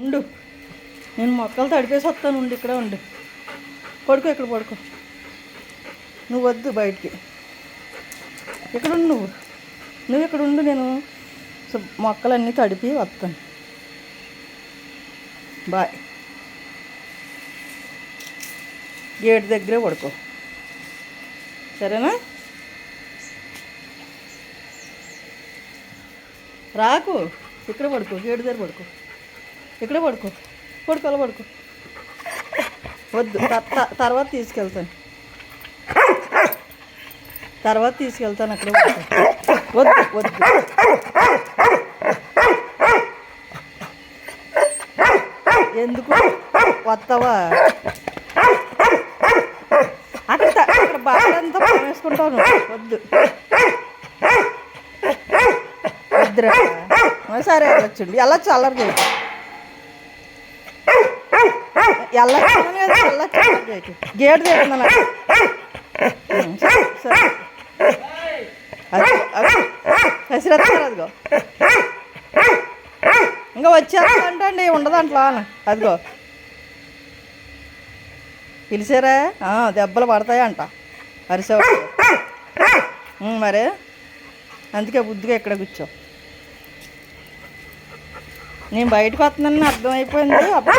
ఉండు, నేను మొక్కలు తడిపేసి వస్తాను. ఉండు, ఇక్కడ ఉండు. పడుకో, ఇక్కడ పడుకో. నువ్వు వద్దు బయటికి. ఇక్కడ ఉండు, నువ్వు ఇక్కడ ఉండు. నేను మొక్కలన్నీ తడిపి వస్తాను. బాయ్. గేట్ దగ్గరే పడుకో, సరేనా? రాకు, ఇక్కడ పడుకో. గేట్ దగ్గర పడుకో, ఇక్కడ పడుకో. అలా పడుకో. వద్దు, తర్వాత తీసుకెళ్తాను. అక్కడ పడుకో. వద్దు వద్దు. ఎందుకు వస్తావా? అక్కడ బాగా వేసుకుంటాను. వద్దు వద్దురా. సరే వెళ్ళొచ్చండి. వెళ్ళొచ్చు, అల్లరి చేయకు. వెళ్ళొచ్చు, గేట్ తీరుతున్నాను. సరే, హసిరత్తారు. అదిగో ఇంకా వచ్చేస్తుంటండి, ఉండదు అంట్లా. అదిగో పిలిచారా? దెబ్బలు పడతాయంట అరిసేవాడు. మరే అందుకే బుద్ధిగా ఇక్కడ కూర్చో. నేను బయటకు వస్తున్నానని అర్థమైపోయింది. అప్పుడు